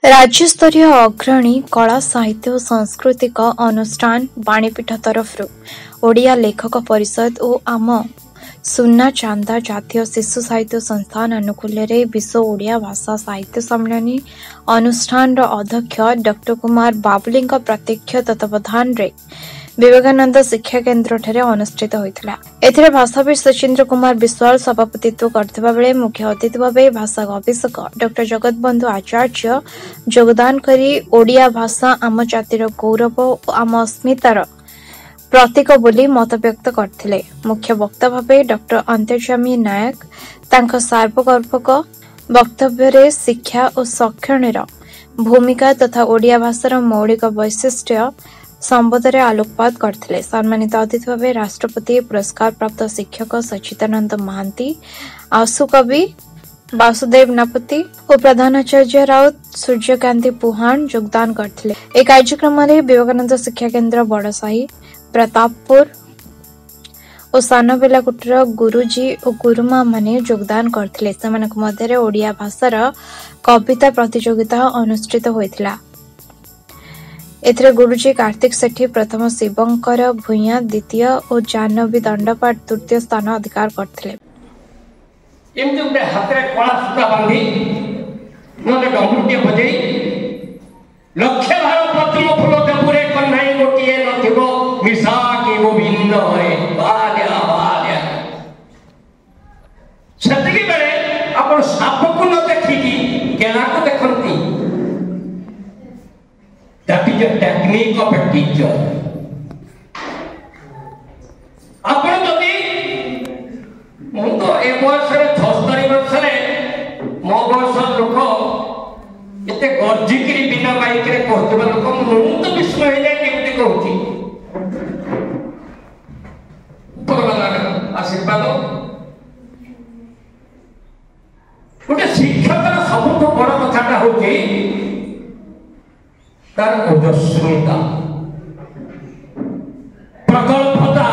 राज्यस्तरीय अग्रणी कला साहित्य और सांस्कृतिक अनुष्ठान बाणीपीठ तरफ ओडिया लेखक परिषद और आम सुना चांदा जातीय शिशु साहित्य संस्थान अनुकूल विश्व ओडिया भाषा साहित्य सम्मेलन अनुष्ठान अध्यक्ष डॉक्टर कुमार बाबुली प्रत्यक्ष तत्वावधान विवेकानंद शिक्षा केन्द्र ठारे अनुष्ठित होता। एथिरे भाषाविद सचिंद्र कुमार विश्वाल सभापतित्व करथिबा बेले मुख्य अतिथि भावे भाषा गवेषक डॉक्टर जगतबंधु आचार्य योगदान करी ओडिया भाषा आम जातिर गौरव और आम अस्मितार प्रतीक बोली मत व्यक्त करथिले। मुख्य वक्ता भावे डॉक्टर अंतर्यामी नायक तांका सार्वगर्भक वक्तव्य शिक्षा और शिक्षणर भूमिका तथा ओडिया भाषार मौलिक वैशिष्ट्य संबोधन आलोकपात करथिले। सम्मानित अतिथि भावे राष्ट्रपति पुरस्कार प्राप्त शिक्षक सचिदानंद महांती, आशुकवि वासुदेव नापति और प्रधानाचार्य राउत सूर्यकांति पुहान योगदान करथिले। ए कार्यक्रम में विवेकानंद शिक्षा केन्द्र बड़साही प्रतापपुर और सानबेलाकुटर गुरुजी और गुरुमा माने योगदान करथिले। सेमानक मध्यरे ओडिया भाषार कविता प्रतियोगिता अनुष्ठित होइथिला। एथरे गुरुजी कार्तिक सेठी प्रथम, शिवंकर भूया द्वितीय और जानवी दंडपाठ तृतीय स्थान अधिकार करथिले। एमते उडे हातरे कळा सूता बांधी नले डंगुटे बजेई लक्ष्य भार प्रथम फूल देपुरे कन्हाई गोटिए नथिबो मिसा के गोविंद होए बाल्या बाल्या छतकी बेले आपण सापको न देखिकी केलाको देखंती। That is a technique of a teacher. आपण जदि मु तो ए बयस रे 76 वर्ष रे मो बयस लोक एते गर्जिकरी बिना बाइक रे कहतबा लोक मु तो विस्मय हो जाय केमति कहूची। भगवान आशीर्वाद गोटे शिक्षकर सबुठ बड़ कथाटा होची तार ओजस्विता प्रकल्पता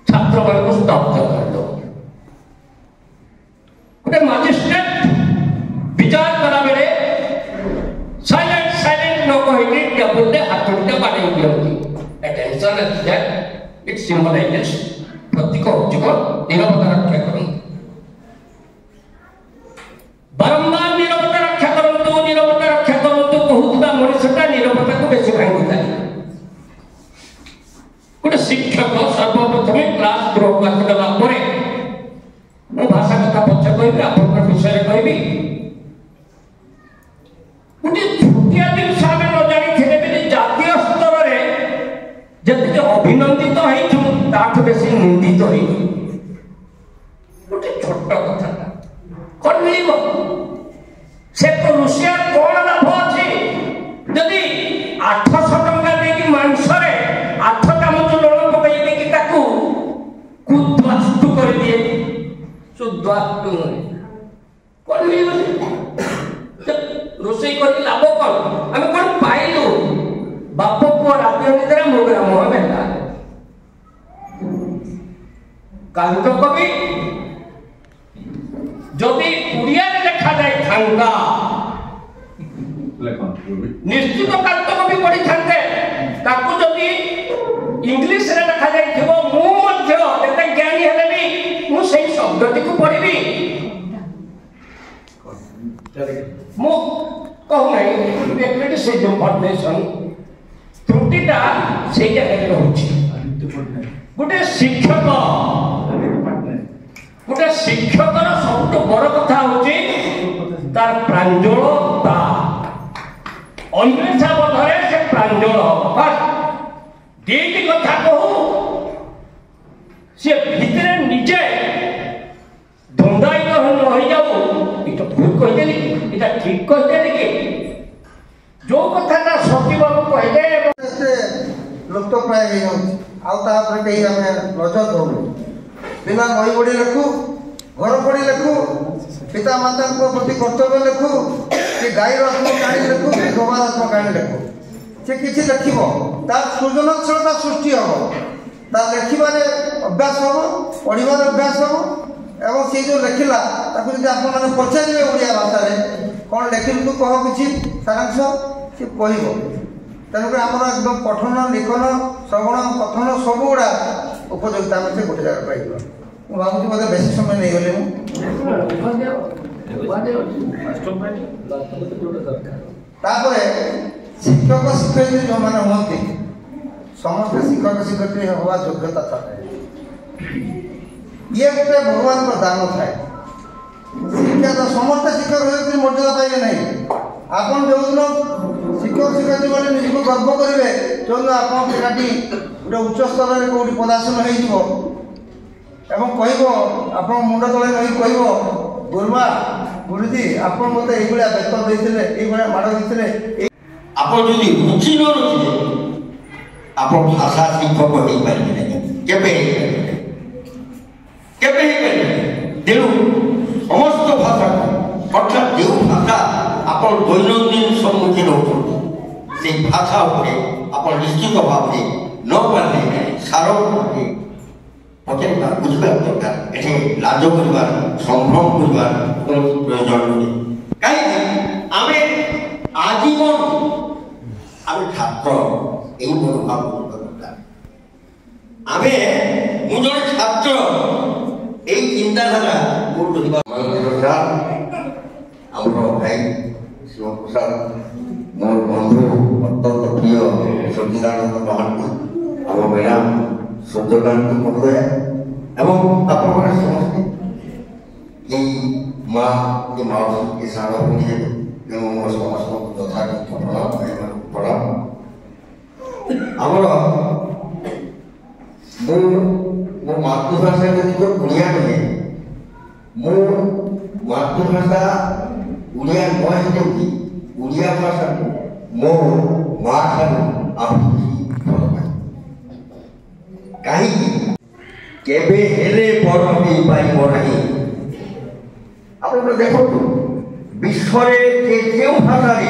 छात्र वर्ग स्तब्ध कर दो। गोटे मजिस्ट्रेट विचार करा बेले साइलेंट न कहि टेबल दे हाथुटे बाडे दियंती। Attention is that it symbolizes प्रतीक जीवन निरवता रक्षा करन बारंबार निरवता रक्षा करंतु कहूता मनुष्यटा निरवता को बेसी भांगी थाए। गोटे शिक्षक सर्वप्रथम क्लास ग्रुप आसीगला परे मो भाषा कथा पछ कहबी आपन विषय कहबी गोटे छुटिया दिन सामे न जानि थिले बे जातीय स्तर रे जति अभिनंदित होई छु ताठ बेसी निंदित होई गोटे छोट कथा कोन मिलिबो से तो रुसिया कोन लाभ अछि जदि 800 टंका देकी मांस रे 8 चामच लूण पकाई देकी ताकू कुद्वास्तु कर दिए सुद्वास्तु कोन मिलिबो रोसई कर लाभ कोन हम कोन पाइलु बाप को रात निद्रा मोगरा मोह बेला कांत कवि जदि उड़िया लिखा जाए थांगा निश्चित कांत कवि पढ़ी थांते ताकू जदि इंग्लिश रे लिखा जाए थिबो मु मध्य एते ज्ञानी हेले भी मु सेही शब्दटी को पढ़िबी मु कहू नहीं एक्चुअली से जो फॉर्मेशन त्रुटिटा से जगह रहउची। गोटे शिक्षकर सबुठ बड़ कथा होची तार प्रांजलता अन्वेषा बधरे से प्रांजल दीटी कथा कहू से भितरे निजे धंदायित न हो जाऊ इटा भूल कहदेली कि इटा ठीक कहदेली कि जो कथाटा सती बाबू कहले लुप्त प्राय हो जाउची आउ ता पर कही हमें नजर दउनु बिना नई बड़ी लिखु घर पड़ी लिखु पिता माता को प्रति कर्तव्य लिखु कि गाई आत्म कहानी लिखु कि गोबर आत्म कहानी लिखु से किसी लिखिब तार सृजनशीलता सृष्टि हम तार लिखार अभ्यास हम पढ़ार अभ्यास हम এবং ସେ ଯେଉଁ ଲେଖିଲା ତାକୁ ଯଦି ଆପଣମାନେ ପଚାରିବେ ଓଡ଼ିଆ ଭାଷାରେ କ'ଣ ଲେଖିଲୁ ତୁ କହ କିଛି ସାରାଂଶ ସେ କହିବ। ତେଣୁକରି ଆମର ଏକଦମ ପଠନ ଲିଖନ ଶ୍ରବଣ କଥନ ସବୁଗୁଡ଼ା ଉପଯୋଗିତା ଆମେ ସେ ଗୋଟେ ଜାଗାରେ ପାଇଯିବା। ମୁଁ ଭାବୁଛି ମୋତେ ବେଶୀ ସମୟ ନେଇଗଲି ମୁଁ। ତାପରେ ଶିକ୍ଷକ ଶିକ୍ଷୟିତ୍ରୀ ଯେଉଁମାନେ ହୁଅନ୍ତି ସମସ୍ତେ ଶିକ୍ଷକ ଶିକ୍ଷୟିତ୍ରୀ ହେବା ଯୋଗ୍ୟତା ଥାଏ। ଇଏ ଗୋଟେ ଭଗବାନଙ୍କ ଦାନ ଥାଏ। ଶିକ୍ଷା ତ ସମସ୍ତେ ଶିକ୍ଷକ ଶିକ୍ଷୟିତ୍ରୀ ମର୍ଯ୍ୟାଦା ପାଇବେ ନାହିଁ। ଆପଣ ଯେଉଁଦିନ ଶିକ୍ଷକ ଶିକ୍ଷୟିତ୍ରୀ ମାନେ ନିଜକୁ ଗର୍ବ କରିବେ ଯେଉଁଦିନ ଆପଣଙ୍କ ପିଲାଟି ଗୋଟେ ଉଚ୍ଚ ସ୍ତରରେ କେଉଁଠି ପଦାସନ ହେଇଯିବ ଏବଂ କହିବ ଆପଣ ମୁଣ୍ଡ ତଳେ ରହି କହିବ ଗୁରୁମା ଗୁରୁଜୀ ଆପଣ ମୋତେ ଏଇଭଳିଆ ବେତନ ଦେଇଥିଲେ ଏଇଭଳିଆ ମାଡ଼ ଦେଇଥିଲେ। ଆପଣ ଯଦି ରୁଚି ନ ରଖିବେ ଆପଣ ଭାଷା ଶିକ୍ଷକ ହେଇପାରିବେ ନାହିଁ, କେବେ ହେଇପାରିବେ। ତେଣୁ ସମସ୍ତ ଭାଷାକୁ ଅର୍ଥାତ୍ ଯେଉଁ ଭାଷା ଆପଣ ଦୈନନ୍ଦିନ ସମ୍ମୁଖୀନ ହେଉଛନ୍ତି ସେଇ ଭାଷା ଉପରେ ଆପଣ ନିଶ୍ଚିତ ଭାବରେ ନ ପାରିଲେ ସାର ପଚାରିବା ବୁଝିବା ଦରକାର। ଏଠି ଲାଜ କରିବାର ସମ୍ଭ୍ରମ କରିବାର କୌଣସି ପ୍ରୟୋଜନ ନୁହେଁ। କାହିଁକି ଆମେ ଆଜୀବନ ଆମେ ଛାତ୍ର এই মনোভাব দরকার। ମୁଁ ଜଣେ ଛାତ୍ର এই ଚିନ୍ତାଧାରା ମୋର ରହିବା। ଆମର ଭାଇ ଶିବପ୍ରସାଦ ମୋର ବନ୍ଧୁ ଅତ୍ୟନ୍ତ ପ୍ରିୟ ସଚିଦାନନ୍ଦ ମହାନ୍ତି ଆମ ମ୍ୟାଡ଼ାମ ସୂର୍ଯ୍ୟକାନ୍ତ ମହୋଦୟ ଏବଂ ଆପଣମାନେ ସମସ୍ତେ এই ମା ଏ ମାଉସୀ ଏ ସାନ ଭଉଣୀ ହେବେ ତେଣୁ ମୋ ସମସ୍ତଙ୍କୁ ଯଥାଯଥ ପ୍ରଣାମ। ଆମର ମୁଁ ମୋ ମାତୃଭାଷା ଯଦି ଓଡ଼ିଆ ନୁହେଁ ମୁଁ ମାତୃଭାଷା ଓଡ଼ିଆ ନ ହେଇଯାଉଛି ଓଡ଼ିଆ ଭାଷାକୁ ମୋ ମା ଠାରୁ ଆହୁରି ଭଲ ପାଏ। କାହିଁକି କେବେ ହେଲେ ବଡ଼ ହେଇପାରିବ ନାହିଁ। ଆପଣ ଦେଖନ୍ତୁ ବିଶ୍ୱରେ ଯେଉଁ ଭାଷାରେ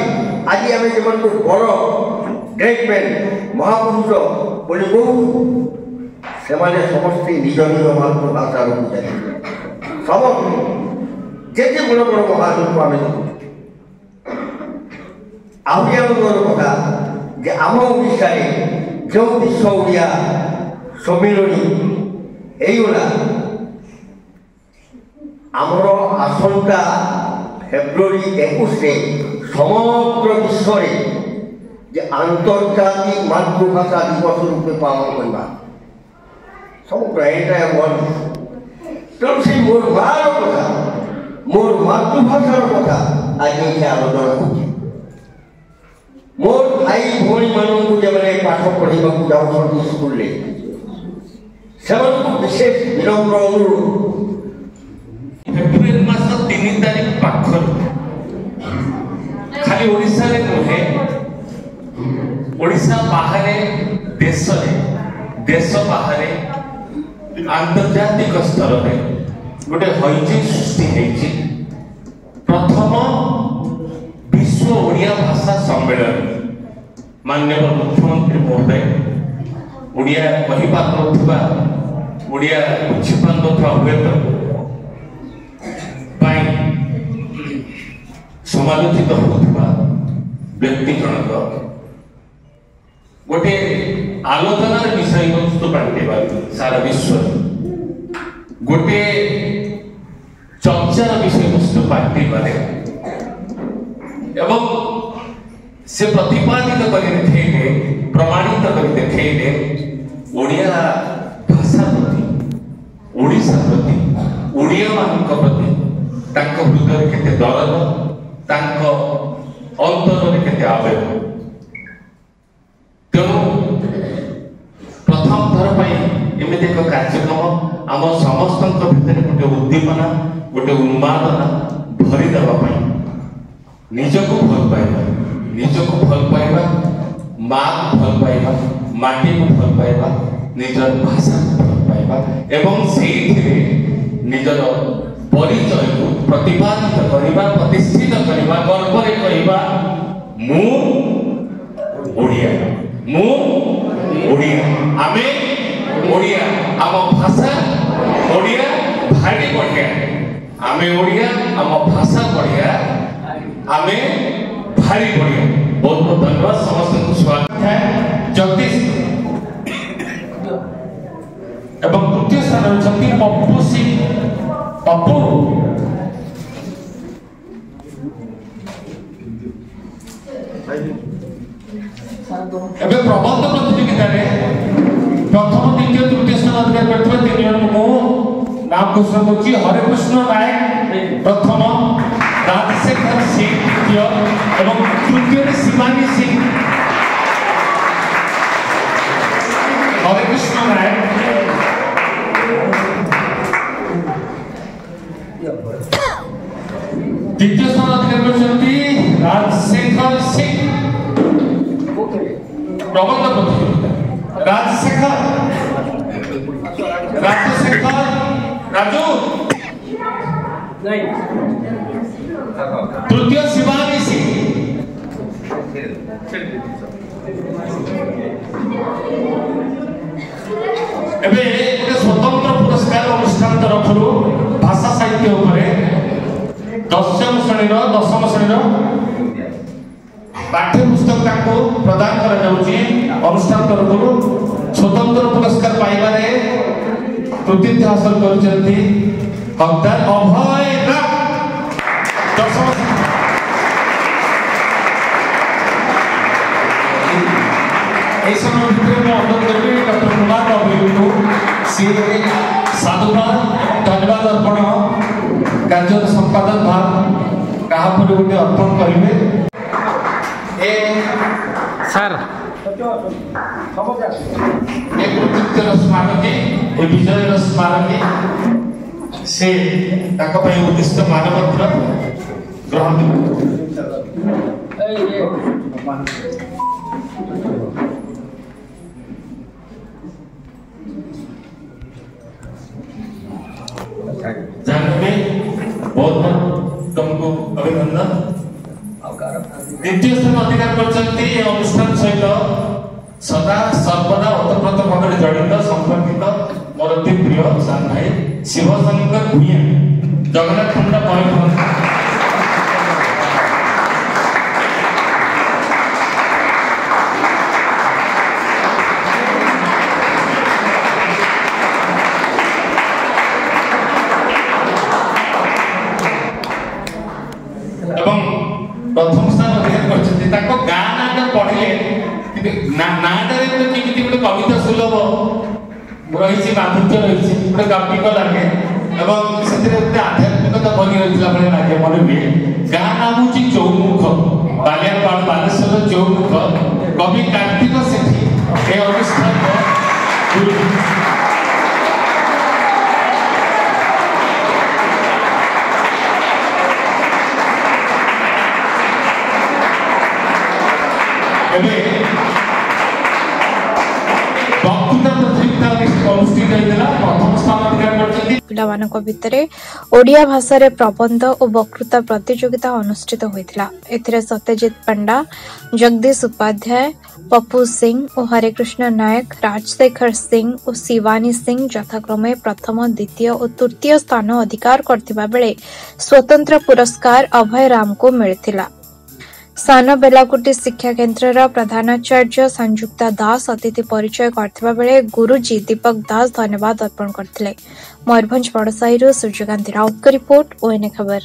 ଆଜି ଆମେ ଯେମାନଙ୍କୁ ବଡ଼ ଗ୍ରେଟମ୍ୟାନ୍ ମହାପୁରୁଷ ବୋଲି କହୁ ସେମାନେ ସମସ୍ତେ ନିଜ ନିଜ ମାତୃଭାଷାରୁ ବୁଝାଇବେ। ସମସ୍ତେ ଯେତେ ବଡ଼ ବଡ଼ ମହାପୁରୁଷ ଆମେ ଦେଖୁଛୁ। ଆହୁରି ଆମର କଥା ଯେ ଆମ ଓଡ଼ିଶାରେ ଯେଉଁ ବିଶ୍ୱ ଓଡ଼ିଆ ସମ୍ମିଳନୀ ହେଇଗଲା ଆମର ଆସନ୍ତା ଫେବୃଆରୀ 21ରେ ସମଗ୍ର ବିଶ୍ୱରେ যে আন্তর্জাতিক মাতৃভাষা দিবস রূপে পালন করা সমগ্র এন্টায়ার ওয়ার্ল্ড। তেমন সেই মোর মার কথা মোর মাতৃভাষার কথা আজ এখানে আলোচনা করছি। মোর ভাই ভৌণী মানুষ যেমন পাঠ পড়া যাচ্ছেন স্কুলে সেମାନଙ୍କୁ বিশেষ বিনম্র অনুরোধ। ফেব্রুয়ারি মাস 3 তারিখ পাখর খালি ওড়িশারে নুহে ओडिशा बाहर देश बाहर आंतर्जातिक स्तर में गोटे हईचई सृष्टि होती प्रथम विश्व ओडिया भाषा सम्मेलन। माननीय मुख्यमंत्री महोदय ओडिया कही पारुवा ओडिया बुझी पारुवा हुए तो समालोचित होता व्यक्ति जनक गोटे आलोचनार विषय वस्तु बांटे सारा विश्व गोटे चर्चार विषय वस्तु बांटे एवं से प्रतिपादित कर देखेले प्रमाणित कर देखेले ओडिया भाषा प्रति ओडिशा प्रति ओडिया मानक प्रति तांको हृदय केते दरद तांको अंतर केते आवेग। तेणु प्रथम थर एमती एक कार्यक्रम आम समस्त भितर गोटे उद्दीपना गोटे उन्मादना भरी देवाई निजको भल पाइबा माँ को भल पाइबा माटी को भल पाइबा निजर भाषा को भल पाइबा एवं से निजर परिचय को प्रतिपादित करवा प्रतिष्ठित करवा गर्व कहवा मु ओडिया मु ओडिया आमे ओडिया आम भाषा ओडिया भारी बढ़िया आमे ओडिया आम भाषा बढ़िया आमे भारी बढ़िया बहुत बहुत धन्यवाद समस्त को स्वागत है जगदीश एवं तृतीय स्थान होती पप्पू सिंह पप्पू एवं प्रबंध प्रतियोगिता प्रथम द्वितीय तृतीय स्थान अधिकार करथिबा 3 जन को नाम घोषणा करछि हरिकृष्ण नायक प्रथम राजशेखर सिंह द्वितीय एवं तृतीय शिवानी सिंह हरिकृष्ण नायक द्वितीय स्थान अधिकार करछन्ति राजशेखर सिंह प्रबंध प्रतियोगिता राजशेखर राजू तृतीय शिवानी सिंह एबे एक स्वतंत्र पुरस्कार अनुष्ठान तरफ भाषा साहित्य उपरे 10वीं श्रेणी पाठ्य पुस्तक को प्रदान करा जाउची अनुष्ठान तरफ स्वतंत्र पुरस्कार पाइबारे कृतित्व हासिल करछन्ती हकदार अभय राम 10वीं এই সময় ভিতরে मैं অনুরোধ करबी डॉक्टर कुमार बाबू को से साधुवाद धन्यवाद अर्पण कार्य संपादन भाग कहा पर गोटे अर्पण करिवे ए सर एक कृतित्व स्मारकी ए विजय स्मारकी से ताका पय उद्दिष्ट मानपत्र ग्रहण जानवे बहुत तुमको अभिनंदन द्वितीय स्थान अधिकार करछन्ती ए अनुष्ठान सहित सदा सर्वदा ओतप्रोत भाବରେ जड़ित संपर्कित मोर अति प्रिय सान भाई शिवशंकर भुइया जगन्नाथ खंड मयूरभंज प्रथम स्थान अधिकार करछन्ती ताको गाना नाटा पढिले नाटारे तो किमिति गोटे कविता सुलभ रहिछि माधुर्य रहिछि गोटे गापिक लागे एवं सेतिरे गोटे आध्यात्मिकता बनि रहिला भले लागे मन भी गाना होछि चौमुख बालियापाड़ बालेश्वर चौमुख कवि कार्तिक सेठी ए अनुष्ठान पिलामानक भितरे ओडिया भाषा रे प्रबंध और वक्तृता प्रतियोगिता अनुष्ठित होइथिला। एथिरे सत्यजित पंडा, जगदीश उपाध्याय, पप्पू सिंह और हरिकृष्ण नायक, राजशेखर सिंह और शिवानी सिंह यथाक्रमे प्रथम, द्वितीय और तृतीय स्थान अधिकार करथिबा बेले स्वतंत्र पुरस्कार अभय राम को मिलिथिला। सान बेलाकुटी शिक्षा केन्द्र प्रधानाचार्य संयुक्ता दास अतिथि परिचय करथिबा बेले गुरुजी दीपक दास धन्यवाद अर्पण करथिले। मयूरभंज बड़साही सूर्यकांति राउत का रिपोर्ट, ओएनए खबर।